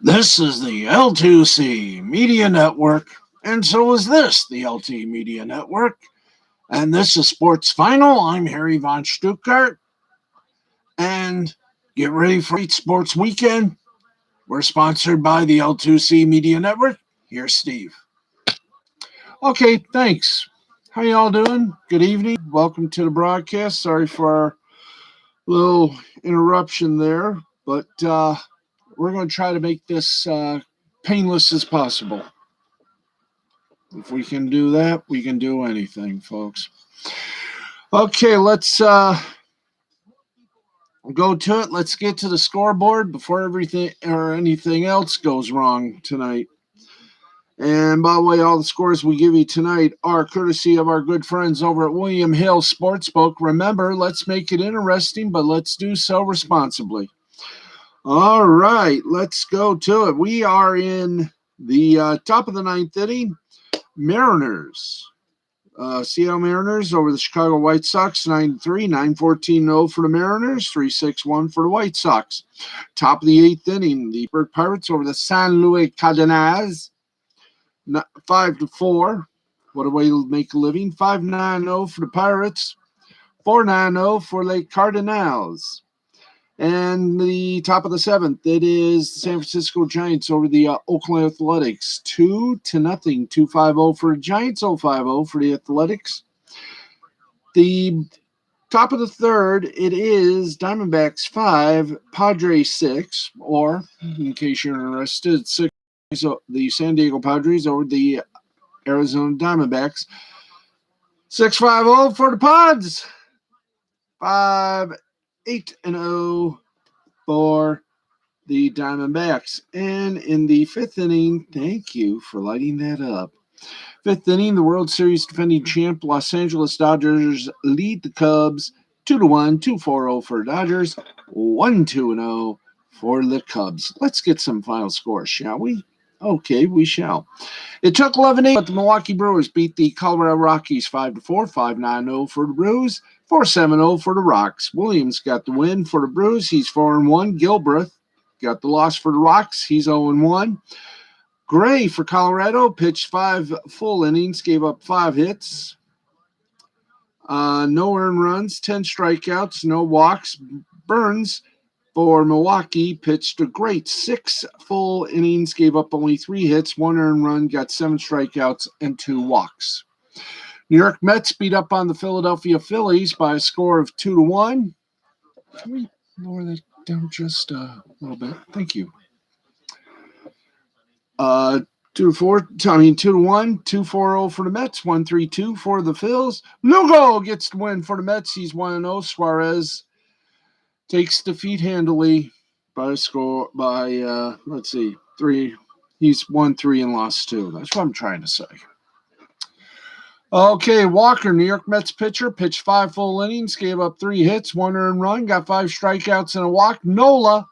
This is the L2C Media Network, and so is this, the LT Media Network. And this is Sports Final. I'm Harry von Stuttgart, and get ready for Great Sports Weekend. We're sponsored by the L2C Media Network. Here's Steve. Okay, thanks. How y'all doing? Good evening. Welcome to the broadcast. Sorry for our little interruption there, but we're going to try to make this painless as possible. If we can do that, we can do anything, folks. Okay, let's go to it. Let's get to the scoreboard before everything or anything else goes wrong tonight. And by the way, all the scores we give you tonight are courtesy of our good friends over at William Hill Sportsbook. Remember, let's make it interesting, but let's do so responsibly. All right, let's go to it. We are in the top of the ninth inning. Mariners. Seattle Mariners over the Chicago White Sox, 9-3, 9-14-0 for the Mariners, 3-6-1 for the White Sox. Top of the eighth inning, the Pittsburgh Pirates over the San Luis Cardinals, 5-4. What a way to make a living. 5-9-0 for the Pirates, 4-9-0 for the Cardinals. And the top of the seventh, it is the San Francisco Giants over the Oakland Athletics, 2-0, 2-5-0 for the Giants, 0-5-0 for the Athletics. The top of the third, it is Diamondbacks 5, Padres 6, or in case you're interested, 6, the San Diego Padres over the Arizona Diamondbacks, 6-5-0 for the Pods, 5-8-0 for the Diamondbacks. And in the fifth inning, thank you for lighting that up. Fifth inning, the World Series defending champ Los Angeles Dodgers lead the Cubs 2-1, 2-4-0 for Dodgers, 1-2-0 for the Cubs. Let's get some final scores, shall we? Okay, we shall. It took 11-8, but the Milwaukee Brewers beat the Colorado Rockies 5-4, 5-9-0 for the Brews, 4-7-0 for the Rocks. Williams got the win for the Brews. He's 4-1. Gilbreth got the loss for the Rocks. He's 0-1. Gray for Colorado pitched 5 full innings, gave up 5 hits. No earned runs, 10 strikeouts, no walks. Burns for Milwaukee pitched a great 6 full innings, gave up only 3 hits, 1 earned run, got 7 strikeouts, and 2 walks. New York Mets beat up on the Philadelphia Phillies by a score of 2-1. Can we lower that down just a little bit? Thank you. 2-1, 2-4-0 for the Mets, 1-3-2 for the Phils. Lugo gets the win for the Mets. He's 1-0. Suarez takes defeat handily by a score by 3. He's 1-3 and lost 2. That's what I'm trying to say. Okay, Walker, New York Mets pitcher, pitched 5 full innings, gave up 3 hits, 1 earned run, got 5 strikeouts and a walk. Nola.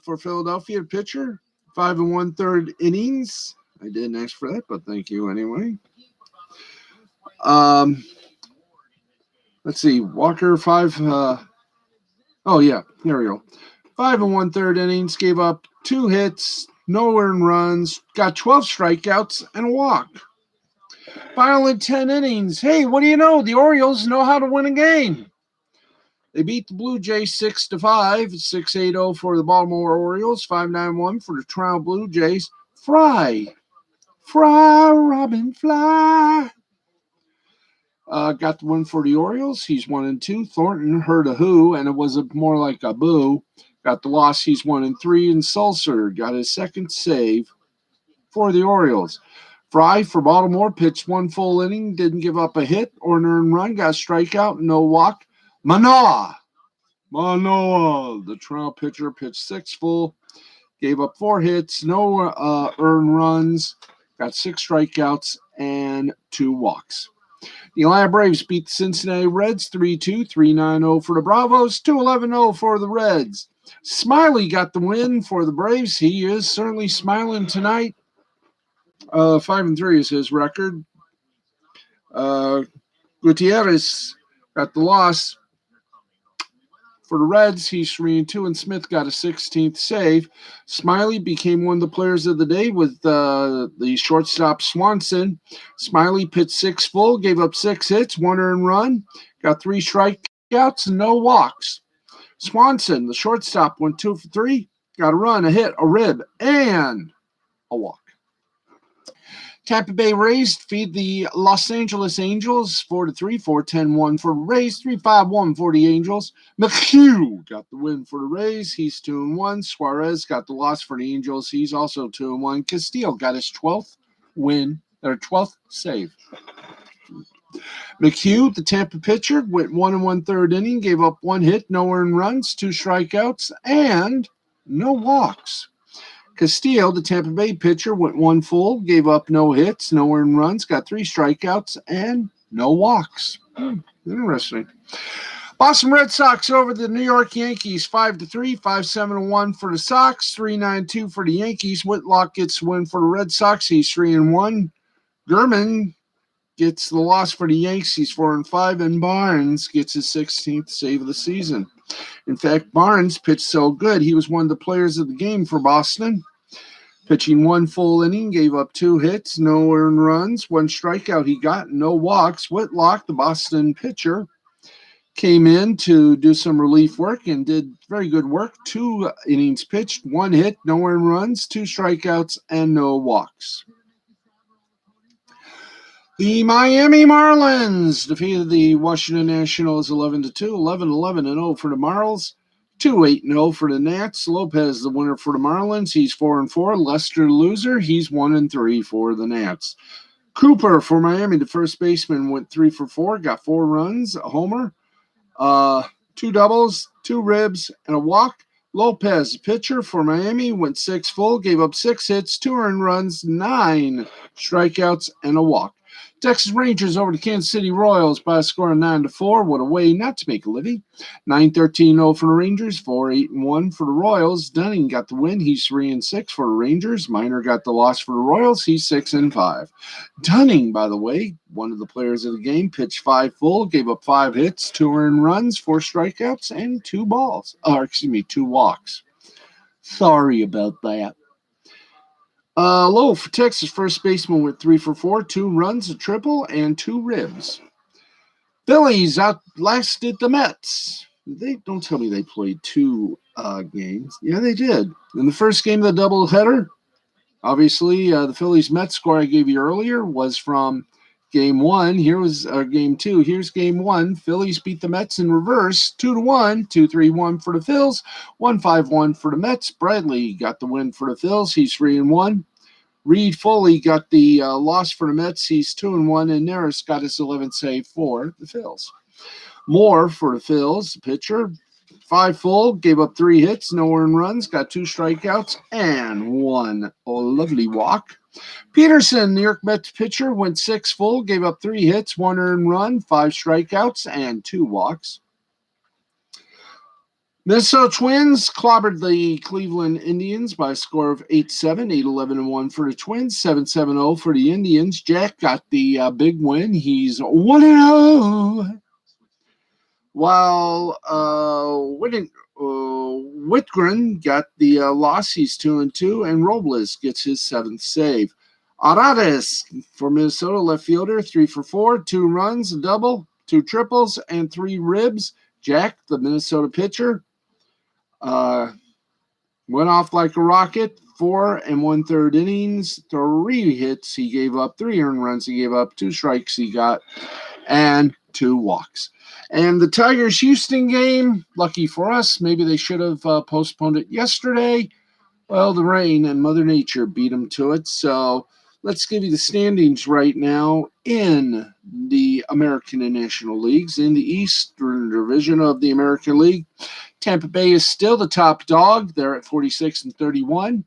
For Philadelphia pitcher, 5 1/3 innings. I didn't ask for that, but thank you anyway. Let's see, Walker 5. Here we go. 5 1/3 innings, gave up 2 hits, no earned runs, got 12 strikeouts and a walk. Final 10 innings. Hey, what do you know? The Orioles know how to win a game. They beat the Blue Jays 6-5, 6-8-0 for the Baltimore Orioles, 5-9-1 for the Toronto Blue Jays. Fry, Robin, fly. Got the win for the Orioles. He's 1-2. Thornton heard a who, and it was more like a boo. Got the loss. He's 1-3. And Sulcer got his second save for the Orioles. Fry for Baltimore pitched 1 full inning, didn't give up a hit or an earned run, got a strikeout, no walk. Manoah, the Toronto pitcher, pitched 6 full, gave up 4 hits, no earned runs, got 6 strikeouts and 2 walks. The Atlanta Braves beat the Cincinnati Reds 3-2, 3-9-0 for the Bravos, 2-11-0 for the Reds. Smiley got the win for the Braves. He is certainly smiling tonight. 5-3 is his record. Gutierrez got the loss. For the Reds, he's 3-2, and Smith got a 16th save. Smiley became one of the players of the day with the shortstop Swanson. Smiley pitched 6 full, gave up 6 hits, 1 earned run, got 3 strikeouts, and no walks. Swanson, the shortstop, went 2 for 3, got a run, a hit, a rib, and a walk. Tampa Bay Rays feed the Los Angeles Angels 4-3, 4-10-1 for the Rays, 3-5-1 for the Angels. McHugh got the win for the Rays. He's 2-1. Suarez got the loss for the Angels. He's also 2-1. Castillo got his 12th win, or 12th save. McHugh, the Tampa pitcher, went 1 1/3 inning, gave up 1 hit, no earned runs, 2 strikeouts, and no walks. Castillo, the Tampa Bay pitcher, went 1 full, gave up no hits, no earned runs, got 3 strikeouts, and no walks. Interesting. Boston Red Sox over the New York Yankees, 5-3, 5-7-1 for the Sox, 3-9-2 for the Yankees. Whitlock gets the win for the Red Sox. He's 3-1. German gets the loss for the Yankees. He's 4-5, and Barnes gets his 16th save of the season. In fact, Barnes pitched so good, he was one of the players of the game for Boston. Pitching 1 full inning, gave up 2 hits, no earned runs, 1 strikeout he got, no walks. Whitlock, the Boston pitcher, came in to do some relief work and did very good work. 2 innings pitched, 1 hit, no earned runs, 2 strikeouts, and no walks. The Miami Marlins defeated the Washington Nationals 11-2, 11-11-0 for the Marlins, 2-8-0 for the Nats. Lopez, the winner for the Marlins, he's 4-4. Lester, the loser, he's 1-3 for the Nats. Cooper for Miami, the first baseman, went 3 for 4, got 4 runs, a homer, 2 doubles, 2 ribs, and a walk. Lopez, pitcher for Miami, went 6 full, gave up 6 hits, 2 earned runs, 9 strikeouts, and a walk. Texas Rangers over the Kansas City Royals by a score of 9-4. What a way not to make a living. 9-13-0 for the Rangers, 4-8-1 for the Royals. Dunning got the win. He's 3-6 for the Rangers. Minor got the loss for the Royals. He's 6-5. Dunning, by the way, one of the players of the game, pitched 5 full, gave up 5 hits, 2 earned runs, 4 strikeouts, and 2 walks. Sorry about that. Low for Texas, first baseman went 3 for 4, 2 runs, a triple, and 2 ribs. Phillies outlasted the Mets. Don't tell me they played 2 games. Yeah, they did. In the first game of the doubleheader, obviously, the Phillies-Mets score I gave you earlier was from Game 1. Here was Game 2. Here's Game 1. Phillies beat the Mets in reverse, 2-1, 2-3-1 for the Phils, 1-5-1 for the Mets. Bradley got the win for the Phils. He's 3-1. Reed Foley got the loss for the Mets. He's 2-1, and Neris got his 11th save for the Phils. Moore for the Phils, pitcher, 5 full, gave up 3 hits, no earned runs, got 2 strikeouts, and 1 lovely walk. Peterson, New York Mets pitcher, went 6 full, gave up 3 hits, 1 earned run, 5 strikeouts, and 2 walks. Minnesota Twins clobbered the Cleveland Indians by a score of 8-7, 8-11-1 for the Twins, 7-7-0 for the Indians. Jack got the big win. He's 1-0. While Whitgren got the loss. He's 2-2, and Robles gets his 7th save. Arades for Minnesota, left fielder, 3 for 4, 2 runs, a double, 2 triples, and 3 ribs. Jack, the Minnesota pitcher, went off like a rocket. 4 1/3 innings, 3 hits he gave up, 3 earned runs he gave up, 2 strikes he got, and 2 walks. And the Tigers-Houston game, lucky for us, maybe they should have postponed it yesterday. Well, the rain and Mother Nature beat them to it. So let's give you the standings right now in the American and National Leagues. In the Eastern Division of the American League, Tampa Bay is still the top dog. They're at 46-31.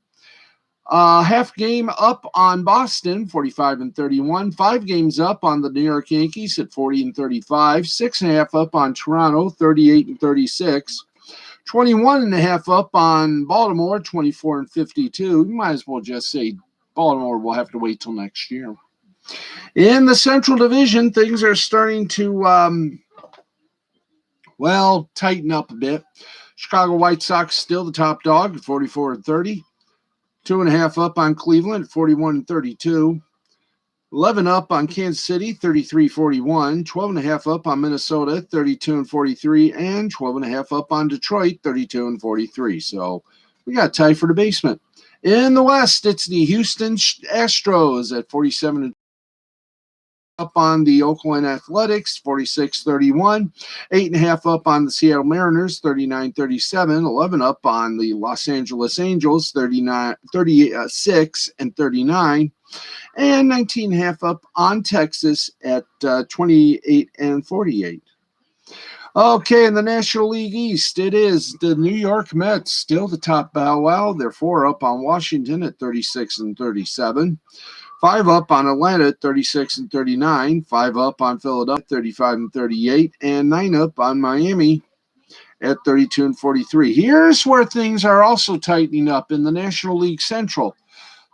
Half game up on Boston, 45-31. 5 games up on the New York Yankees at 40-35. 6.5 up on Toronto, 38-36. 21.5 up on Baltimore, 24-52. You might as well just say Baltimore will have to wait till next year. In the Central Division, things are starting to, tighten up a bit. Chicago White Sox still the top dog at 44-30. 2.5 up on Cleveland at 41-32. 11 up on Kansas City, 33-41. 12.5 up on Minnesota, 32-43. And 12.5 up on Detroit, 32-43. So we got tied for the basement. In the West, it's the Houston Astros at 47 up on the Oakland Athletics, 46-31. 8.5 up on the Seattle Mariners, 39-37. 11 up on the Los Angeles Angels, 36-39. And 19.5 up on Texas at 28-48. Okay, in the National League East, it is the New York Mets, still the top bow wow. They're 4 up on Washington at 36-37. 5 up on Atlanta at 36-39. 5 up on Philadelphia, 35-38. And 9 up on Miami at 32-43. Here's where things are also tightening up in the National League Central.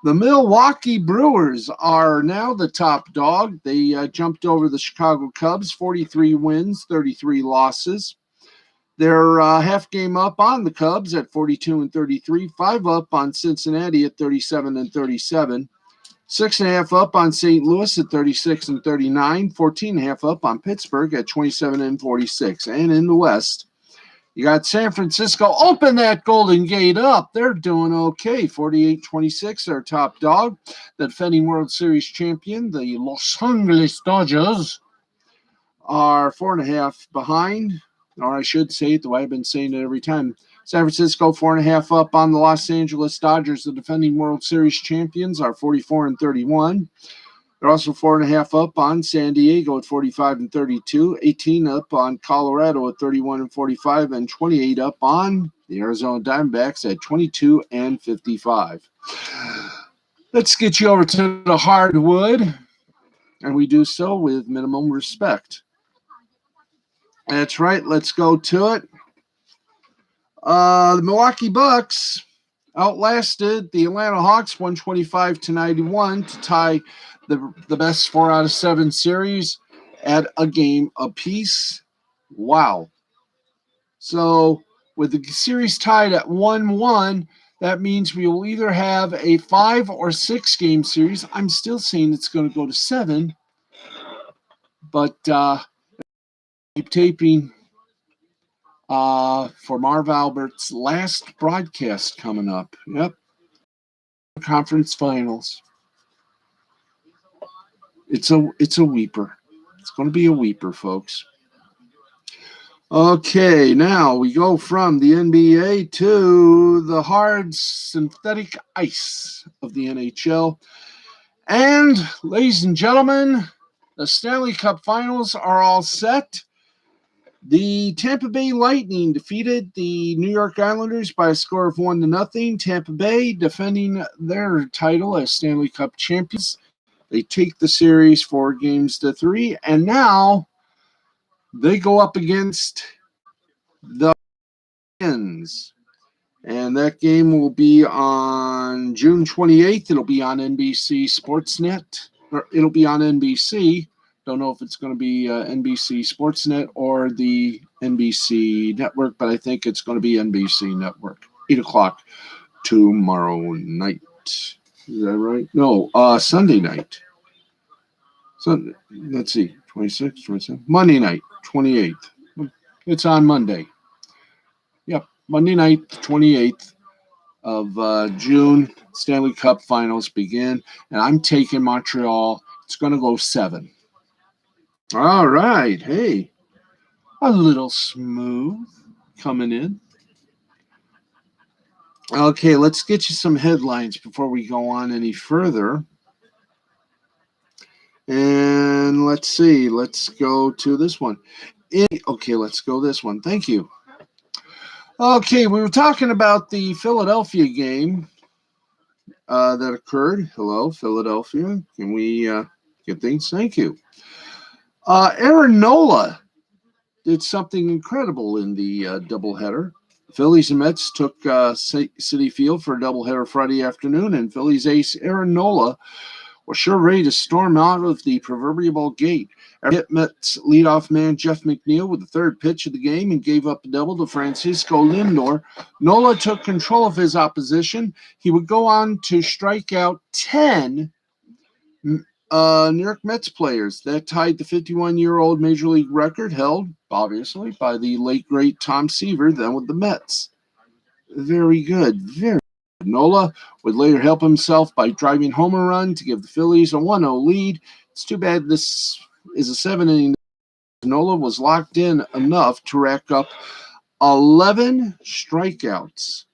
The Milwaukee Brewers are now the top dog. They jumped over the Chicago Cubs, 43 wins, 33 losses. They're half game up on the Cubs at 42-33, 5 up on Cincinnati at 37-37, 6.5 up on St. Louis at 36-39, 14.5 up on Pittsburgh at 27-46. And in the West, you got San Francisco. Open that Golden Gate up. They're doing okay. 48-26, their top dog. The defending World Series champion, the Los Angeles Dodgers, are 4.5 behind. Or I should say it the way I've been saying it every time. San Francisco, 4.5 up on the Los Angeles Dodgers. The defending World Series champions are 44-31. They're also 4.5 up on San Diego at 45-32, 18 up on Colorado at 31-45, and 28 up on the Arizona Diamondbacks at 22-55. Let's get you over to the hardwood, and we do so with minimum respect. That's right. Let's go to it. The Milwaukee Bucks outlasted the Atlanta Hawks 125-91 to tie the best 4 out of 7 series at a game apiece. Wow. So with the series tied at 1-1, that means we will either have a 5 or 6 game series. I'm still saying it's going to go to 7, but keep taping for Marv Albert's last broadcast coming up. Yep. Conference finals. It's a weeper. It's going to be a weeper, folks. Okay, now we go from the NBA to the hard synthetic ice of the NHL. And, ladies and gentlemen, the Stanley Cup Finals are all set. The Tampa Bay Lightning defeated the New York Islanders by a score of 1-0. Tampa Bay defending their title as Stanley Cup champions. They take the series 4-3, and now they go up against the Lions. And that game will be on June 28th. It'll be on NBC Sportsnet, or it'll be on NBC. Don't know if it's going to be NBC Sportsnet or the NBC Network, but I think it's going to be NBC Network. 8 o'clock tomorrow night. Is that right? No, Sunday night. Sunday. Let's see. 26, 27. Monday night, 28th. It's on Monday. Yep, Monday night, 28th of June. Stanley Cup Finals begin, and I'm taking Montreal. It's going to go 7. All right. Hey, a little smooth coming in. Okay, let's get you some headlines before we go on any further. And let's see. Let's go to this one. Okay, let's go this one. Thank you. Okay, we were talking about the Philadelphia game that occurred. Hello, Philadelphia. Can we get things? Thank you. Aaron Nola did something incredible in the doubleheader. Phillies and Mets took Citi Field for a doubleheader Friday afternoon, and Phillies ace Aaron Nola was sure ready to storm out of the proverbial gate. Hit Mets leadoff man Jeff McNeil with the third pitch of the game and gave up a double to Francisco Lindor. Nola took control of his opposition. He would go on to strike out 10 New York Mets players. That tied the 51-year-old Major League record held, obviously, by the late, great Tom Seaver, then with the Mets. Very good. Very good. Nola would later help himself by driving home a run to give the Phillies a 1-0 lead. It's too bad this is a 7-inning. Nola was locked in enough to rack up 11 strikeouts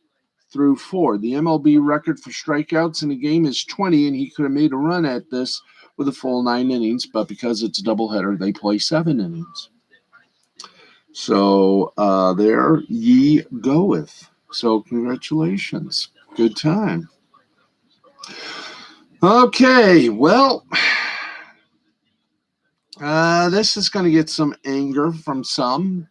through 4. The MLB record for strikeouts in a game is 20, and he could have made a run at this with a full 9 innings, but because it's a doubleheader, they play 7 innings. So there ye goeth. So congratulations. Good time. Okay, well, this is going to get some anger from some.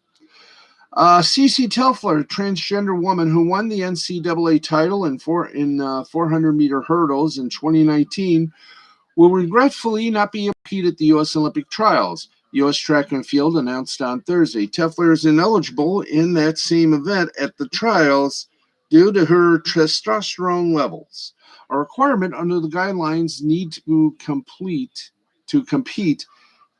Cece Telfler, transgender woman who won the NCAA title in 400-meter hurdles in 2019, will regretfully not be able to compete at the U.S. Olympic trials. U.S. Track and Field announced on Thursday. Telfler is ineligible in that same event at the trials due to her testosterone levels. A requirement under the guidelines need to compete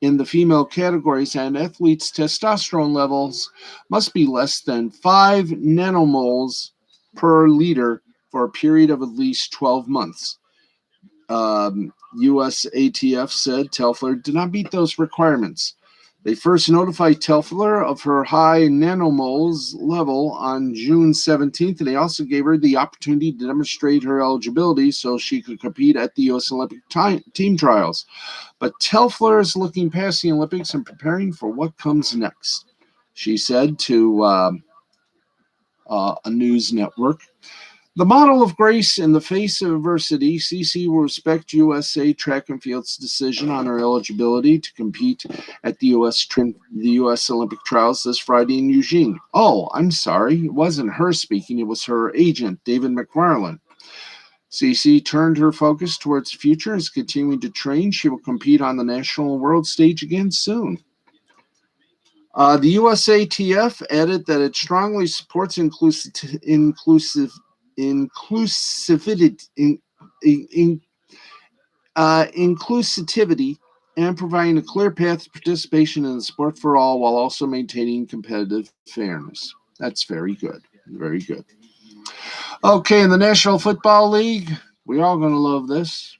in the female categories, and athletes' testosterone levels must be less than 5 nanomoles per liter for a period of at least 12 months. USATF said Telfler did not meet those requirements. They first notified Telfler of her high nanomoles level on June 17th, and they also gave her the opportunity to demonstrate her eligibility so she could compete at the U.S. Olympic team trials. But Telfler is looking past the Olympics and preparing for what comes next, she said to a news network. The model of grace in the face of adversity, Cece will respect USA Track and Field's decision on her eligibility to compete at the U.S. Olympic trials this Friday in Eugene. Oh, I'm sorry. It wasn't her speaking. It was her agent, David McFarland. Cece turned her focus towards the future and is continuing to train. She will compete on the national and world stage again soon. The USATF added that it strongly supports inclusivity and providing a clear path to participation in the sport for all while also maintaining competitive fairness. That's very good. Very good. Okay, in the National Football League, we're all going to love this.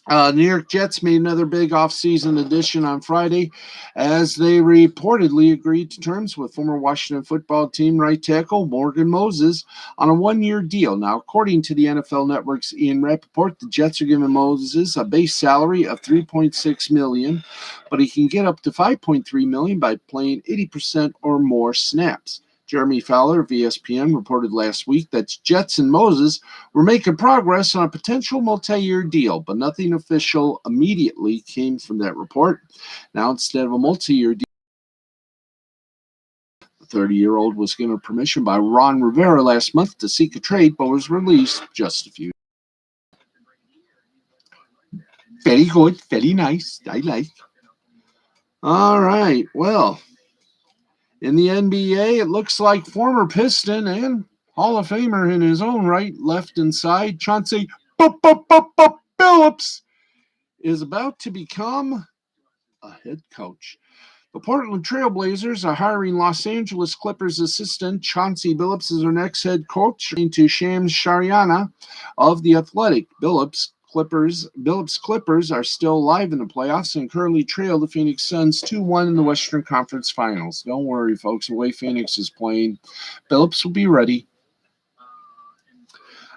New York Jets made another big offseason addition on Friday as they reportedly agreed to terms with former Washington football team right tackle Morgan Moses on a 1-year deal. Now, according to the NFL Network's Ian Rappaport, the Jets are giving Moses a base salary of $3.6 million, but he can get up to $5.3 million by playing 80% or more snaps. Jeremy Fowler of ESPN reported last week that Jets and Moses were making progress on a potential multi-year deal, but nothing official immediately came from that report. Now, instead of a multi-year deal, the 30-year-old was given permission by Ron Rivera last month to seek a trade, but was released just a few. Very good, very nice, I like. All right, well, in the NBA, it looks like former Piston and Hall of Famer in his own right, left and side, Chauncey Billups, is about to become a head coach. The Portland Trail Blazers are hiring Los Angeles Clippers assistant Chauncey Billups as their next head coach, to Shams Charania of The Athletic. Billups Clippers are still live in the playoffs and currently trail the Phoenix Suns 2-1 in the Western Conference Finals. Don't worry, folks. The way Phoenix is playing, Billups will be ready.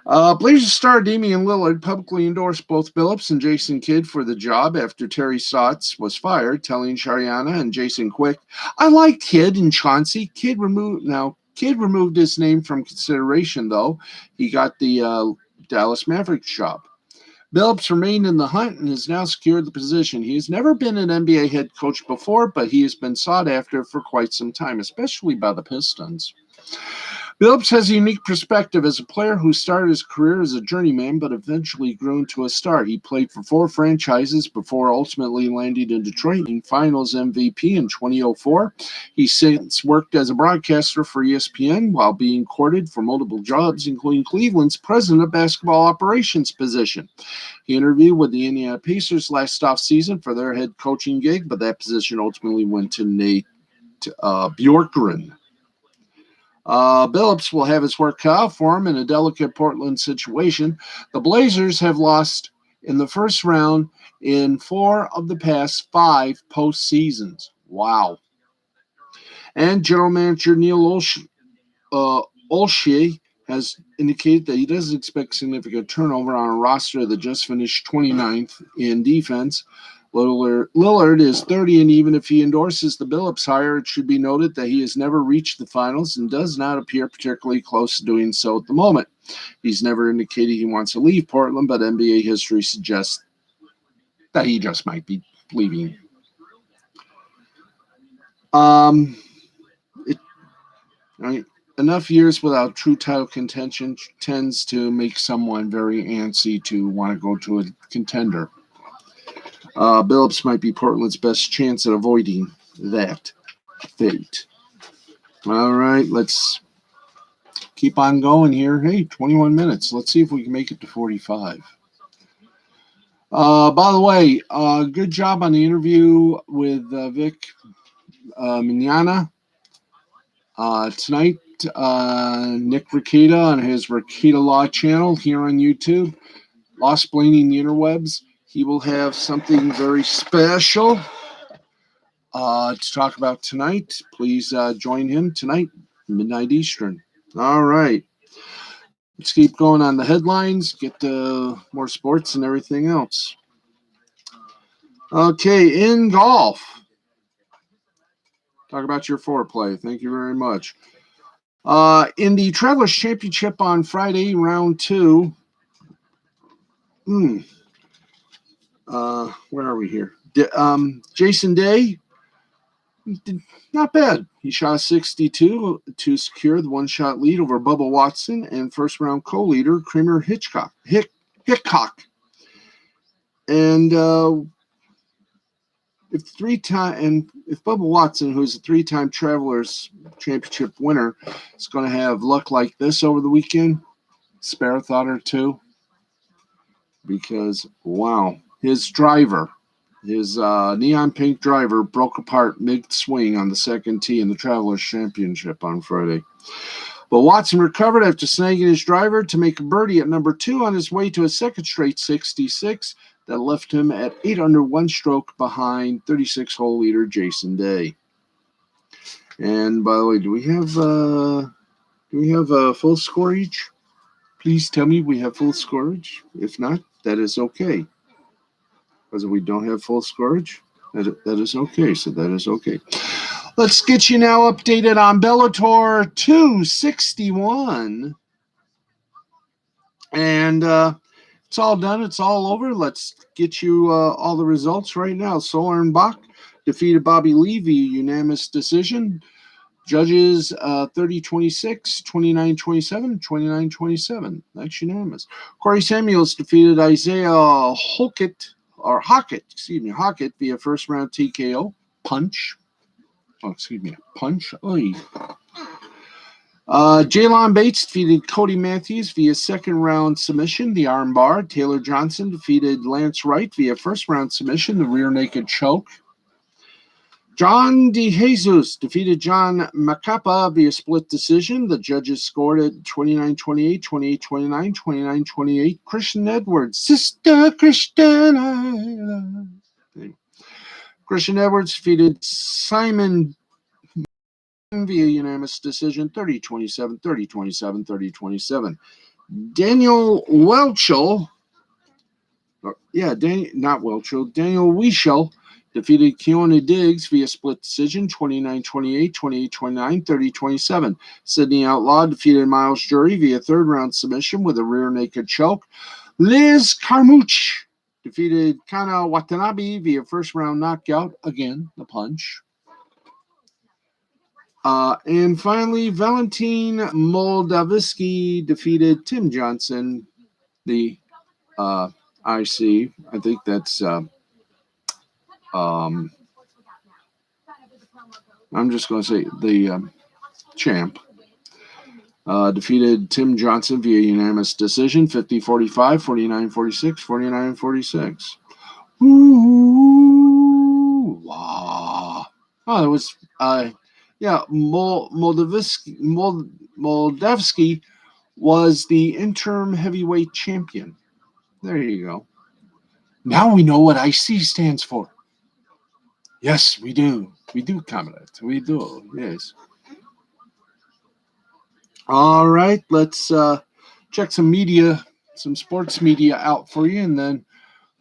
Blazers star Damian Lillard publicly endorsed both Billups and Jason Kidd for the job after Terry Stotts was fired, telling Shariana and Jason Quick, "I like Kidd and Chauncey. Kidd removed his name from consideration, though. He got the Dallas Mavericks job. Billups remained in the hunt and has now secured the position. He has never been an NBA head coach before, but he has been sought after for quite some time, especially by the Pistons." Billups has a unique perspective as a player who started his career as a journeyman but eventually grew into a star. He played for 4 franchises before ultimately landing in Detroit in Finals MVP in 2004. He since worked as a broadcaster for ESPN while being courted for multiple jobs, including Cleveland's president of basketball operations position. He interviewed with the Indiana Pacers last offseason for their head coaching gig, but that position ultimately went to Nate Bjorkgren. Billups will have his work cut out for him in a delicate Portland situation. The Blazers have lost in the first round in 4 of the past 5 postseasons. Wow. And general manager Neil Olshey has indicated that he doesn't expect significant turnover on a roster that just finished 29th in defense. Lillard is 30, and even if he endorses the Billups hire, it should be noted that he has never reached the finals and does not appear particularly close to doing so at the moment. He's never indicated he wants to leave Portland, but NBA history suggests that he just might be leaving. Enough years without true title contention tends to make someone very antsy to want to go to a contender. Billups might be Portland's best chance at avoiding that fate. All right, let's keep on going here. Hey, 21 minutes. Let's see if we can make it to 45. By the way, good job on the interview with Vic Mignogna. Tonight, Nick Rekieta on his Rekieta Law channel here on YouTube, Lost Blaming the Interwebs. He will have something very special to talk about tonight. Please join him tonight, midnight Eastern. All right. Let's keep going on the headlines, get more sports and everything else. Okay, in golf. Talk about your foreplay. Thank you very much. In the Travelers Championship on Friday, round 2. Where are we here? Jason Day, not bad. He shot 62 to secure the one-shot lead over Bubba Watson and first-round co-leader Kramer Hickok. And if Bubba Watson, who's a 3-time Travelers Championship winner, is going to have luck like this over the weekend, spare a thought or two. Because, wow, his driver, his neon pink driver, broke apart mid-swing on the second tee in the Travelers Championship on Friday. But Watson recovered after snagging his driver to make a birdie at number 2 on his way to a second straight 66 that left him at 8 under 1 stroke behind 36-hole leader Jason Day. And by the way, do we have a full score each? Please tell me we have full scoreage. If not, that is okay. Because if we don't have full scoreage, that is okay. So that is okay. Let's get you now updated on Bellator 261. And it's all done. It's all over. Let's get you all the results right now. Soren Bach defeated Bobby Lee via unanimous decision. Judges 30-26, 29-27, 29-27. That's unanimous. Corey Samuels defeated Isaiah Hockett via first round TKO. Punch. Oy. Jalon Bates defeated Cody Matthews via second round submission, the armbar. Taylor Johnson defeated Lance Wright via first round submission, the rear naked choke. John DeJesus defeated John Macapa via split decision. The judges scored at 29-28, 28-29, 29-28. Christian Edwards, Sister Christian. Christian Edwards defeated Simon via unanimous decision, 30-27, 30-27, 30-27. Daniel Welchel, Daniel Weichel defeated Keone Diggs via split decision, 29-28, 28-29, 30-27. Sydney Outlaw defeated Miles Jury via third-round submission with a rear naked choke. Liz Carmouche defeated Kana Watanabe via first-round knockout. Again, the punch. And finally, Valentin Moldavsky defeated Tim Johnson, the IC. I think that's I'm just going to say the champ. Defeated Tim Johnson via unanimous decision, 50-45, 49-46, 49-46. Ooh, wow. Oh, it was, Moldavsky was the interim heavyweight champion. There you go. Now we know what IC stands for. Yes, we do. We do, comrade. We do, yes. All right, let's check some sports media out for you, and then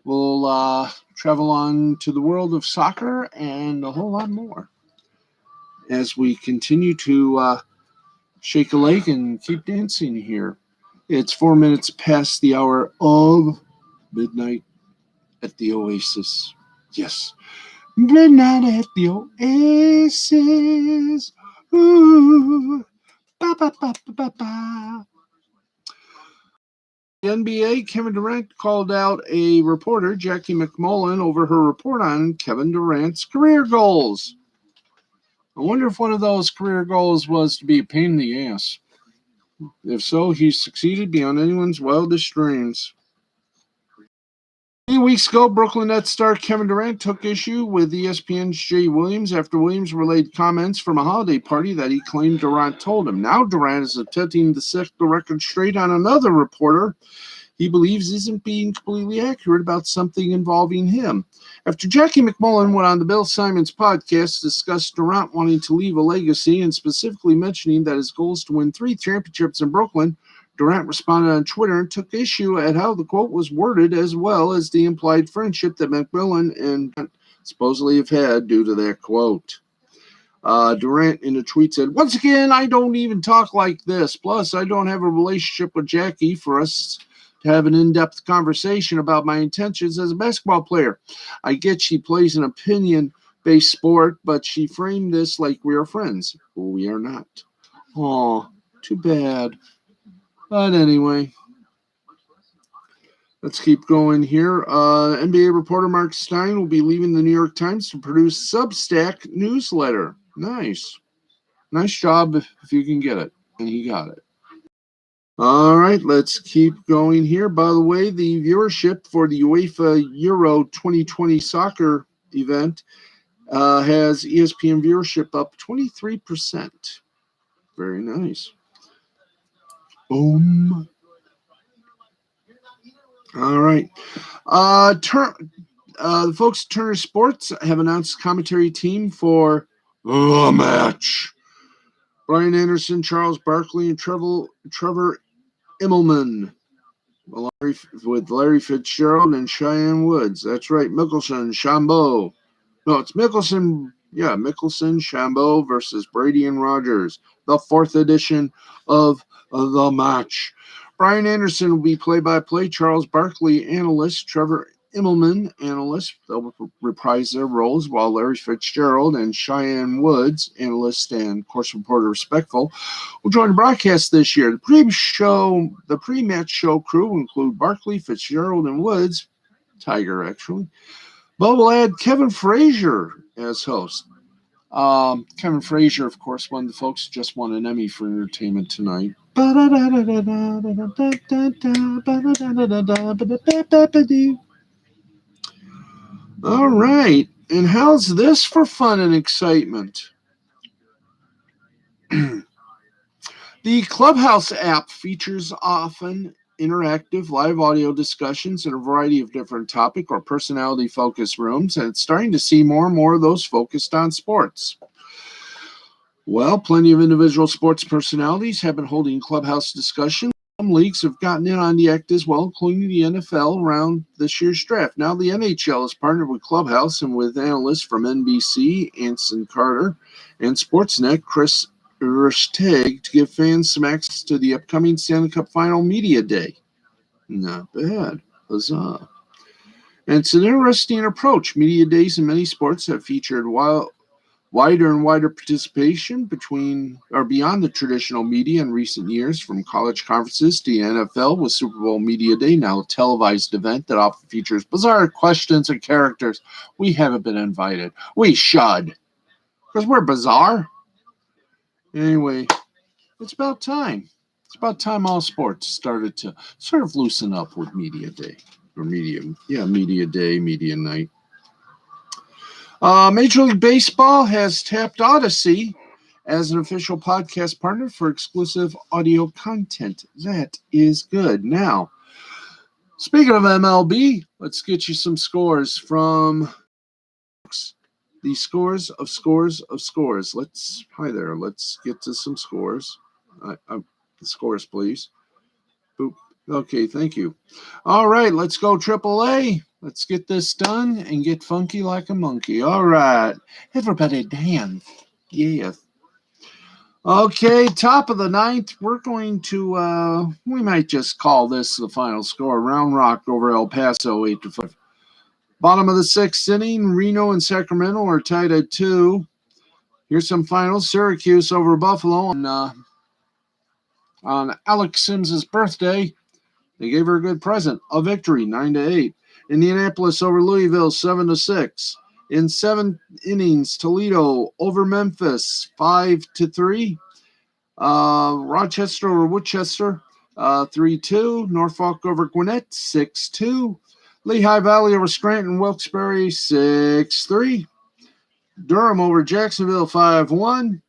we'll travel on to the world of soccer and a whole lot more as we continue to shake a leg and keep dancing here. It's 4 minutes past the hour of midnight at the Oasis. Yes, midnight at the Oasis. Ooh, ba ba ba ba ba ba. The NBA, Kevin Durant called out a reporter, Jackie McMullen, over her report on Kevin Durant's career goals. I wonder if one of those career goals was to be a pain in the ass. If so, he succeeded beyond anyone's wildest dreams. 8 weeks ago, Brooklyn Nets star Kevin Durant took issue with ESPN's Jay Williams after Williams relayed comments from a holiday party that he claimed Durant told him. Now Durant is attempting to set the record straight on another reporter he believes isn't being completely accurate about something involving him. After Jackie McMullen went on the Bill Simmons podcast to discuss Durant wanting to leave a legacy and specifically mentioning that his goal is to win 3 championships in Brooklyn, Durant responded on Twitter and took issue at how the quote was worded as well as the implied friendship that McMullen and supposedly have had due to that quote. Durant in a tweet said, "Once again, I don't even talk like this. Plus, I don't have a relationship with Jackie for us to have an in-depth conversation about my intentions as a basketball player. I get she plays an opinion-based sport, but she framed this like we are friends. We are not." Oh, too bad. But anyway, let's keep going here. NBA reporter Mark Stein will be leaving the New York Times to produce Substack newsletter. Nice. Nice job if you can get it. And he got it. All right, let's keep going here. By the way, the viewership for the UEFA Euro 2020 soccer event has ESPN viewership up 23%. Very nice. Boom. All right. The folks at Turner Sports have announced commentary team for the match. Brian Anderson, Charles Barkley, and Trevor Immelman, with Larry Fitzgerald and Cheyenne Woods. That's right, Mickelson, Shambo. No, it's Mickelson. Yeah, Mickelson, Shambo versus Brady and Rogers. The 4th edition of the match. Brian Anderson will be play-by-play. Charles Barkley, analyst. Trevor Immelman, analyst. They'll reprise their roles, while Larry Fitzgerald and Cheyenne Woods, analyst and course reporter respectful, will join the broadcast this year. The pre-match show crew will include Barkley, Fitzgerald, and Woods. Tiger, actually. But we'll add Kevin Frazier as host. Kevin Frazier, of course, one of the folks just won an Emmy for entertainment tonight. All right. And how's this for fun and excitement? The Clubhouse app features often interactive live audio discussions in a variety of different topic or personality focused rooms, and it's starting to see more and more of those focused on sports. Well, plenty of individual sports personalities have been holding Clubhouse discussions. Some leagues have gotten in on the act as well, including the NFL around this year's draft. Now the NHL has partnered with Clubhouse and with analysts from NBC, Anson Carter, and Sportsnet, Chris Versteeg, to give fans some access to the upcoming Stanley Cup Final Media Day. Not bad. Huzzah. And it's an interesting approach. Media days in many sports have featured Wider and wider participation between or beyond the traditional media in recent years, from college conferences to the NFL, with Super Bowl Media Day, now a televised event that often features bizarre questions and characters. We haven't been invited. We should, because we're bizarre. Anyway, it's about time. It's about time all sports started to sort of loosen up with Media Day. Or Media Day, Media Night. Major League Baseball has tapped Odyssey as an official podcast partner for exclusive audio content. That is good. Now, speaking of MLB, let's get you some scores from the scores of scores of scores. Let's get to some scores. The scores, please. Boop. Okay, thank you. All right, let's go AAA. Let's get this done and get funky like a monkey. All right, everybody dance. Yeah. Okay, top of the ninth. We're going to, we might just call this the final score. Round Rock over El Paso, 8-5. Bottom of the sixth inning, Reno and Sacramento are tied at 2. Here's some finals. Syracuse over Buffalo on Alex Sims's birthday. They gave her a good present, a victory, 9-8. Indianapolis over Louisville, 7-6. In 7 innings, Toledo over Memphis, 5-3. Rochester over Woodchester, 3-2. Norfolk over Gwinnett, 6-2. Lehigh Valley over Scranton, Wilkes-Barre, 6-3. Durham over Jacksonville, 5-1.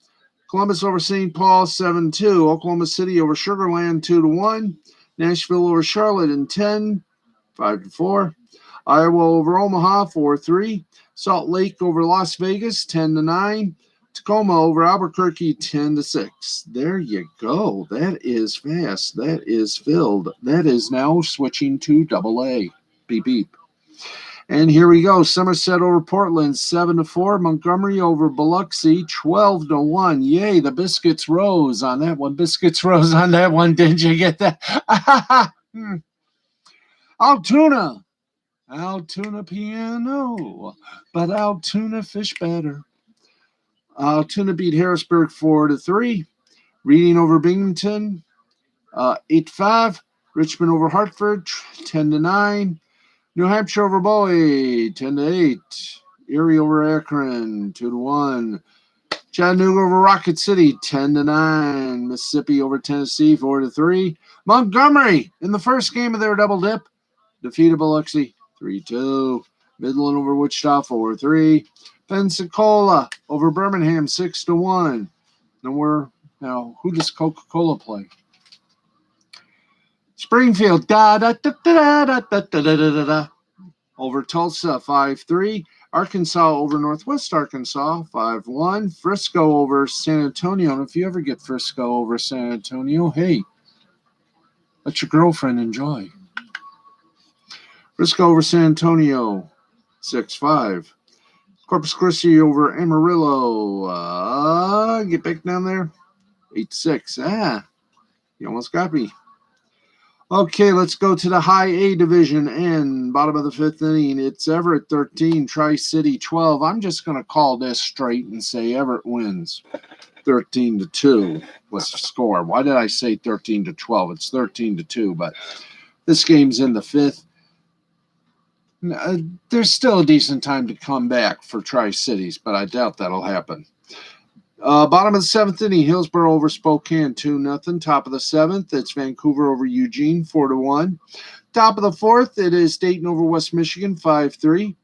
Columbus over St. Paul, 7-2. Oklahoma City over Sugar Land, 2-1. Nashville over Charlotte in 10, 5-4. Iowa over Omaha, 4-3. Salt Lake over Las Vegas, 10-9. Tacoma over Albuquerque, 10-6. There you go. That is fast. That is filled. That is now switching to AA. Beep, beep. And here we go. Somerset over Portland, 7-4. Montgomery over Biloxi, 12-1. Yay, the biscuits rose on that one. Biscuits rose on that one. Didn't you get that? Altoona piano, but Altoona fish better. Altoona beat Harrisburg 4-3. Reading over Binghamton, 8-5. Richmond over Hartford, 10-9. New Hampshire over Bowie, 10-8. Erie over Akron, 2-1. Chattanooga over Rocket City, 10-9. Mississippi over Tennessee, 4-3. Montgomery, in the first game of their double dip, defeated Biloxi, 3-2. Midland over Wichita, 4-3. Pensacola over Birmingham, 6-1. Now, who does Coca-Cola play? Springfield, over Tulsa, 5-3. Arkansas over Northwest Arkansas, 5-1. Frisco over San Antonio. And if you ever get Frisco over San Antonio, hey, let your girlfriend enjoy. Frisco over San Antonio, 6-5. Corpus Christi over Amarillo. Get back down there, 8-6. You almost got me. Okay, let's go to the high A division and bottom of the fifth inning. It's Everett 13, Tri-City 12. I'm just going to call this straight and say Everett wins 13-2. What's the score? Why did I say 13-12? It's 13-2, but this game's in the fifth. There's still a decent time to come back for Tri-Cities, but I doubt that'll happen. Bottom of the seventh inning, Hillsborough over Spokane, 2-0. Top of the seventh, it's Vancouver over Eugene, 4-1. Top of the fourth, it is Dayton over West Michigan, 5-3.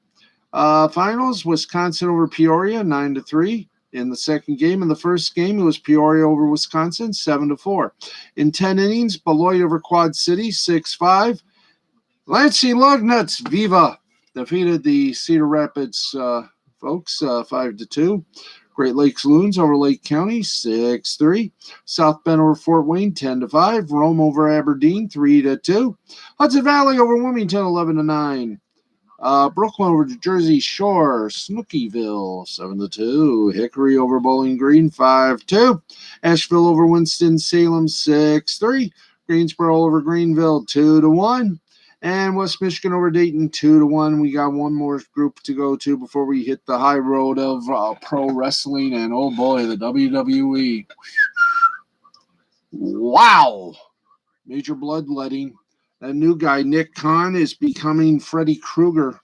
Finals, Wisconsin over Peoria, 9-3. In the second game, in the first game, it was Peoria over Wisconsin, 7-4. In 10 innings, Beloit over Quad City, 6-5. Lansing Lugnuts, Viva, defeated the Cedar Rapids folks, 5-2. Great Lakes Loons over Lake County, 6-3. South Bend over Fort Wayne, 10-5. Rome over Aberdeen, 3-2. Hudson Valley over Wilmington, 11-9. Brooklyn over Jersey Shore, Snookyville, 7-2. Hickory over Bowling Green, 5-2. Asheville over Winston-Salem, 6-3. Greensboro over Greenville, 2-1. And West Michigan over Dayton 2-1. We got one more group to go to before we hit the high road of pro wrestling. And oh boy, the WWE. Wow. Major bloodletting. That new guy, Nick Khan, is becoming Freddy Krueger.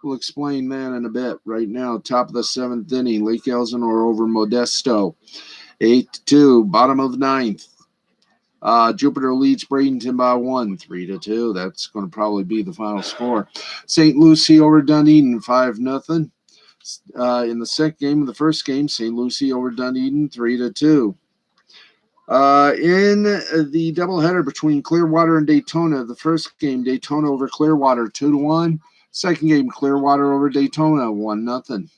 We'll explain that in a bit. Right now, top of the 7th inning, Lake Elsinore over Modesto. 8-2, bottom of 9th. Jupiter leads Bradenton by 1, 3-2. That's going to probably be the final score. St. Lucie over Dunedin, 5-0. In the second game of the first game, St. Lucie over Dunedin, 3-2. In the doubleheader between Clearwater and Daytona, the first game, Daytona over Clearwater, 2-1. Second game, Clearwater over Daytona, 1-0.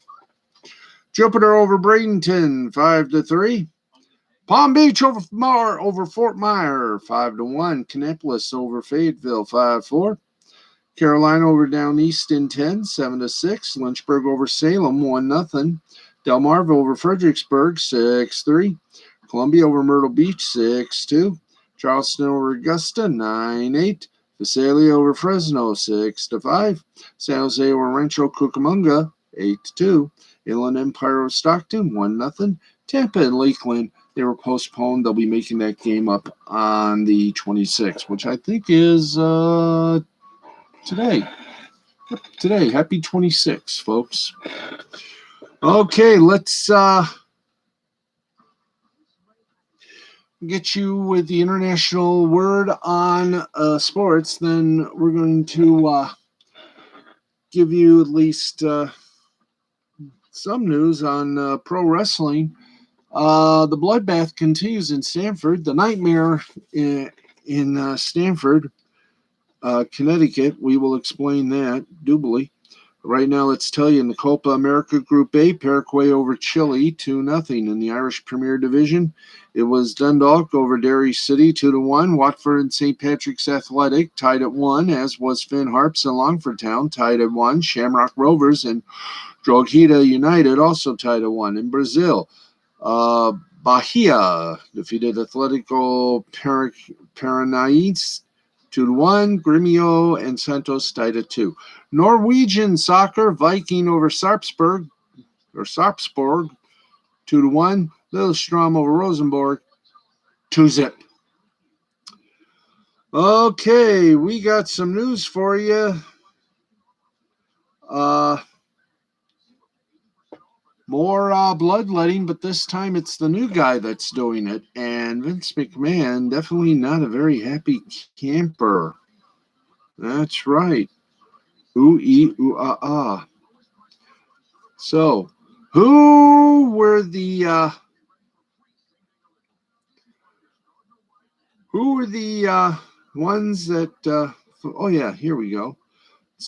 Jupiter over Bradenton, 5-3. Palm Beach over Fort Myer, 5-1. Kannapolis over Fayetteville, 5-4. Carolina over Down East in 10, 7-6. Lynchburg over Salem, 1-0. Delmarva over Fredericksburg, 6-3. Columbia over Myrtle Beach, 6-2. Charleston over Augusta, 9-8. Visalia over Fresno, 6-5. San Jose over Rancho Cucamonga, 8-2. Inland Empire over Stockton, 1-0. Tampa and Lakeland, they were postponed. They'll be making that game up on the 26th, which I think is today. Today. Happy 26, folks. Okay, let's get you with the international word on sports. Then we're going to give you at least some news on pro wrestling. The bloodbath continues in Stamford. The nightmare in Stamford, Connecticut. We will explain that doubly. Right now, let's tell you in the Copa America Group A, Paraguay over Chile, 2-0. In the Irish Premier Division, it was Dundalk over Derry City, 2-1. Watford and St. Patrick's Athletic tied at 1, as was Finn Harps and Longford Town tied at 1. Shamrock Rovers and Drogheda United also tied at 1. In Brazil, Bahia defeated Atlético Paranaense 2-1. Grêmio and Santos tied at 2. Norwegian soccer, Viking over Sarpsborg 2-1. Lillestrøm over Rosenborg, 2-0. Okay, we got some news for you. More bloodletting, but this time it's the new guy that's doing it. And Vince McMahon, definitely not a very happy camper. That's right. Ooh-ee, ooh-ah-ah. So, who were the ones that oh yeah, here we go.